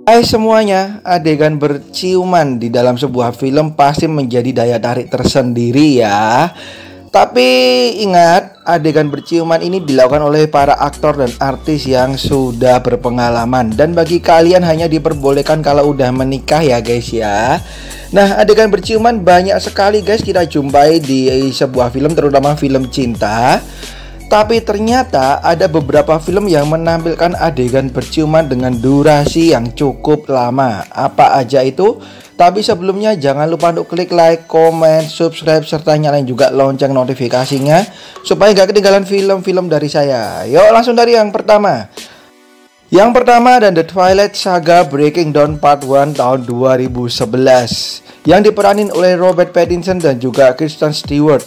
Hai semuanya, adegan berciuman di dalam sebuah film pasti menjadi daya tarik tersendiri ya. Tapi ingat, adegan berciuman ini dilakukan oleh para aktor dan artis yang sudah berpengalaman. Dan bagi kalian hanya diperbolehkan kalau udah menikah ya guys ya. Nah, adegan berciuman banyak sekali guys kita jumpai di sebuah film, terutama film cinta. Tapi ternyata ada beberapa film yang menampilkan adegan berciuman dengan durasi yang cukup lama. Apa aja itu? Tapi sebelumnya jangan lupa untuk klik like, comment, subscribe, serta nyalain juga lonceng notifikasinya supaya gak ketinggalan film-film dari saya. Yuk langsung dari yang pertama. Yang pertama ada The Twilight Saga Breaking Dawn Part 1 tahun 2011 yang diperanin oleh Robert Pattinson dan juga Kristen Stewart.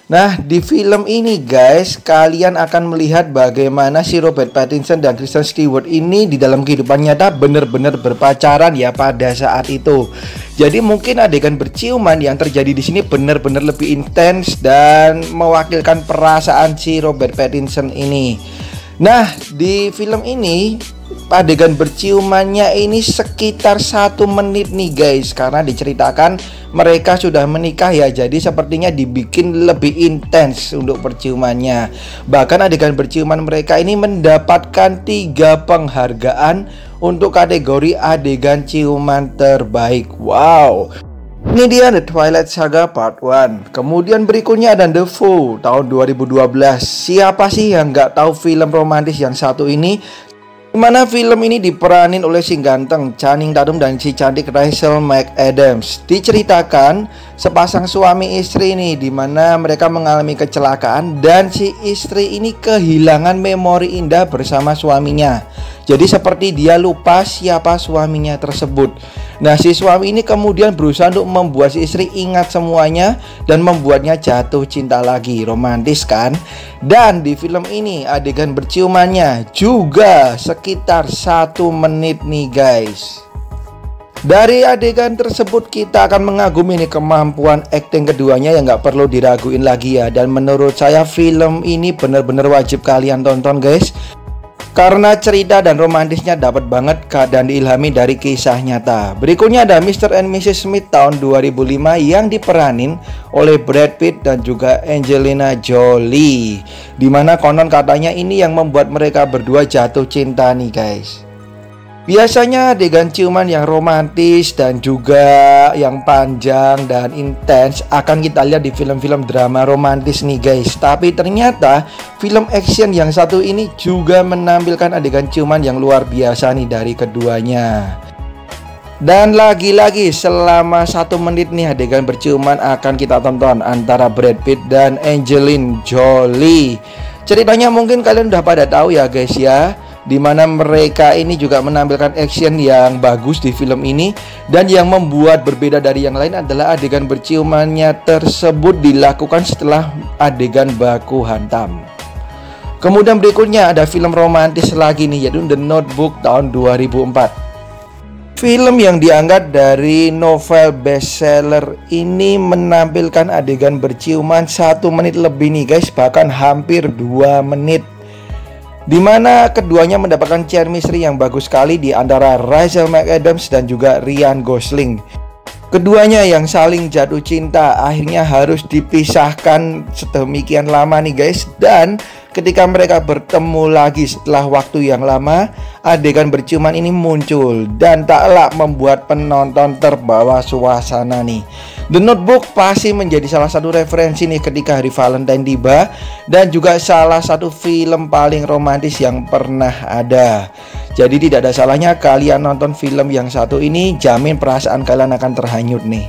Nah, di film ini guys, kalian akan melihat bagaimana si Robert Pattinson dan Kristen Stewart ini di dalam kehidupan nyata benar-benar berpacaran ya pada saat itu. Jadi mungkin adegan berciuman yang terjadi di sini benar-benar lebih intens dan mewakilkan perasaan si Robert Pattinson ini. Nah, di film ini adegan berciumannya ini sekitar 1 menit nih guys, karena diceritakan mereka sudah menikah ya, jadi sepertinya dibikin lebih intens untuk berciumannya. Bahkan adegan berciuman mereka ini mendapatkan 3 penghargaan untuk kategori adegan ciuman terbaik. Wow, ini dia The Twilight Saga Part 1. Kemudian berikutnya ada The Vow tahun 2012. Siapa sih yang nggak tahu film romantis yang satu ini? Dimana film ini diperanin oleh si ganteng Channing Tatum dan si cantik Rachel McAdams. Diceritakan sepasang suami istri ini, dimana mereka mengalami kecelakaan dan si istri ini kehilangan memori indah bersama suaminya. Jadi seperti dia lupa siapa suaminya tersebut. Nah, si suami ini kemudian berusaha untuk membuat si istri ingat semuanya dan membuatnya jatuh cinta lagi. Romantis kan? Dan di film ini adegan berciumannya juga sekitar 1 menit nih guys. Dari adegan tersebut kita akan mengagumi nih kemampuan akting keduanya yang gak perlu diraguin lagi ya. Dan menurut saya film ini benar-benar wajib kalian tonton guys, karena cerita dan romantisnya dapat banget dan diilhami dari kisah nyata. Berikutnya ada Mr. and Mrs. Smith tahun 2005 yang diperanin oleh Brad Pitt dan juga Angelina Jolie, dimana konon katanya ini yang membuat mereka berdua jatuh cinta nih guys. Biasanya adegan ciuman yang romantis dan juga yang panjang dan intens akan kita lihat di film-film drama romantis nih guys. Tapi ternyata film action yang satu ini juga menampilkan adegan ciuman yang luar biasa nih dari keduanya. Dan lagi-lagi selama 1 menit nih adegan berciuman akan kita tonton antara Brad Pitt dan Angelina Jolie. Ceritanya mungkin kalian udah pada tahu ya guys ya, dimana mereka ini juga menampilkan action yang bagus di film ini. Dan yang membuat berbeda dari yang lain adalah adegan berciumannya tersebut dilakukan setelah adegan baku hantam. Kemudian berikutnya ada film romantis lagi nih, yaitu The Notebook tahun 2004. Film yang diangkat dari novel bestseller ini menampilkan adegan berciuman 1 menit lebih nih guys, bahkan hampir 2 menit, dimana keduanya mendapatkan chemistry yang bagus sekali di antara Rachel McAdams dan juga Ryan Gosling. Keduanya yang saling jatuh cinta akhirnya harus dipisahkan sedemikian lama nih guys. Dan ketika mereka bertemu lagi setelah waktu yang lama, adegan berciuman ini muncul dan taklah membuat penonton terbawa suasana nih. The Notebook pasti menjadi salah satu referensi nih ketika hari Valentine tiba, dan juga salah satu film paling romantis yang pernah ada. Jadi tidak ada salahnya kalian nonton film yang satu ini, jamin perasaan kalian akan terhanyut nih.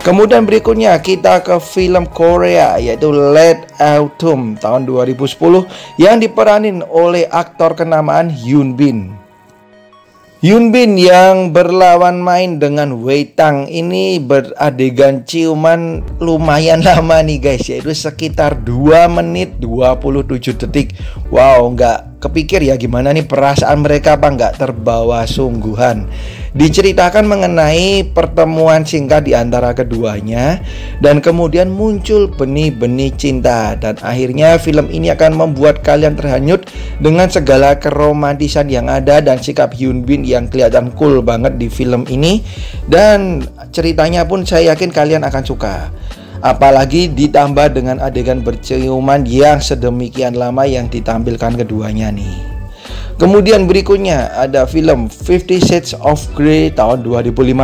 Kemudian berikutnya kita ke film Korea, yaitu Late Autumn tahun 2010 yang diperanin oleh aktor kenamaan Yoon Bin. Yoon Bin yang berlawan main dengan Wei Tang ini beradegan ciuman lumayan lama nih guys, yaitu sekitar 2 menit 27 detik. Wow, nggak kepikir ya gimana nih perasaan mereka apa nggak terbawa sungguhan. Diceritakan mengenai pertemuan singkat di antara keduanya dan kemudian muncul benih-benih cinta, dan akhirnya film ini akan membuat kalian terhanyut dengan segala keromantisan yang ada dan sikap Hyun Bin yang kelihatan cool banget di film ini. Dan ceritanya pun saya yakin kalian akan suka. Apalagi ditambah dengan adegan berciuman yang sedemikian lama yang ditampilkan keduanya nih. Kemudian berikutnya ada film 50 Shades of Grey tahun 2015.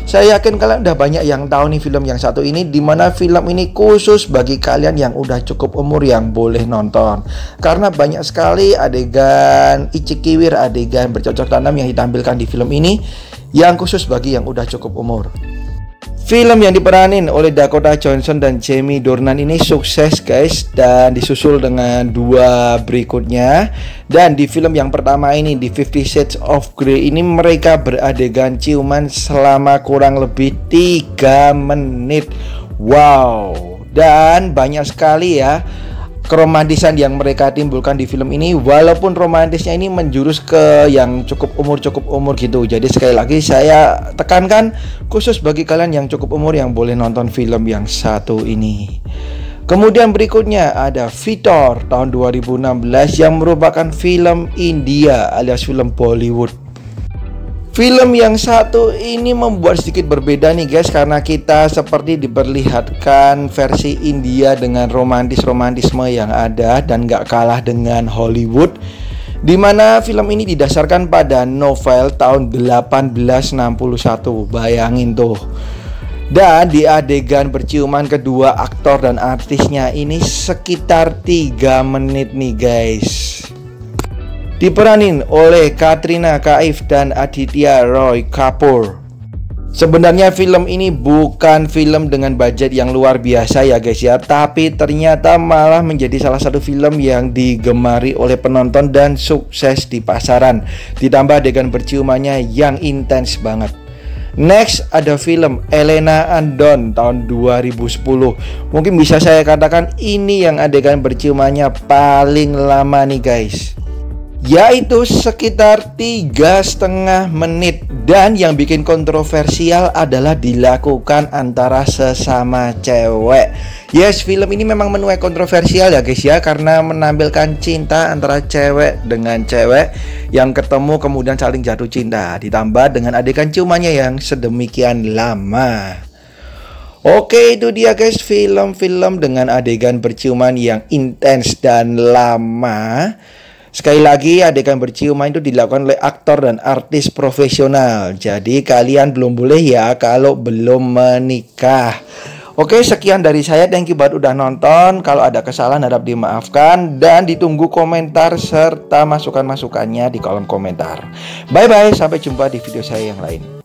Saya yakin kalian udah banyak yang tahu nih film yang satu ini, dimana film ini khusus bagi kalian yang udah cukup umur yang boleh nonton. Karena banyak sekali adegan icik-kiwir, adegan bercocok tanam yang ditampilkan di film ini yang khusus bagi yang udah cukup umur. Film yang diperanin oleh Dakota Johnson dan Jamie Dornan ini sukses guys, dan disusul dengan dua berikutnya. Dan di film yang pertama ini, di 50 Shades of Grey ini, mereka beradegan ciuman selama kurang lebih 3 menit. Wow, dan banyak sekali ya keromantisan yang mereka timbulkan di film ini, walaupun romantisnya ini menjurus ke yang cukup umur gitu. Jadi sekali lagi saya tekankan, khusus bagi kalian yang cukup umur yang boleh nonton film yang satu ini. Kemudian berikutnya ada Vitor tahun 2016 yang merupakan film India alias film Bollywood. Film yang satu ini membuat sedikit berbeda nih guys, karena kita seperti diperlihatkan versi India dengan romantisme yang ada dan gak kalah dengan Hollywood, dimana film ini didasarkan pada novel tahun 1861. Bayangin tuh. Dan di adegan berciuman kedua aktor dan artisnya ini sekitar 3 menit nih guys. Diperanin oleh Katrina Kaif dan Aditya Roy Kapoor. Sebenarnya film ini bukan film dengan budget yang luar biasa ya guys ya, tapi ternyata malah menjadi salah satu film yang digemari oleh penonton dan sukses di pasaran. Ditambah adegan berciumannya yang intens banget. Next ada film Elena and Don tahun 2010. Mungkin bisa saya katakan ini yang adegan berciumannya paling lama nih guys, yaitu sekitar 3,5 menit. Dan yang bikin kontroversial adalah dilakukan antara sesama cewek. Yes, film ini memang menuai kontroversial ya guys ya, karena menampilkan cinta antara cewek dengan cewek yang ketemu kemudian saling jatuh cinta, ditambah dengan adegan ciumannya yang sedemikian lama. Oke, itu dia guys, film-film dengan adegan berciuman yang intens dan lama. Sekali lagi, adegan berciuman itu dilakukan oleh aktor dan artis profesional. Jadi kalian belum boleh ya kalau belum menikah. Oke, sekian dari saya. Thank you buat udah nonton. Kalau ada kesalahan harap dimaafkan, dan ditunggu komentar serta masukan-masukannya di kolom komentar. Bye bye, sampai jumpa di video saya yang lain.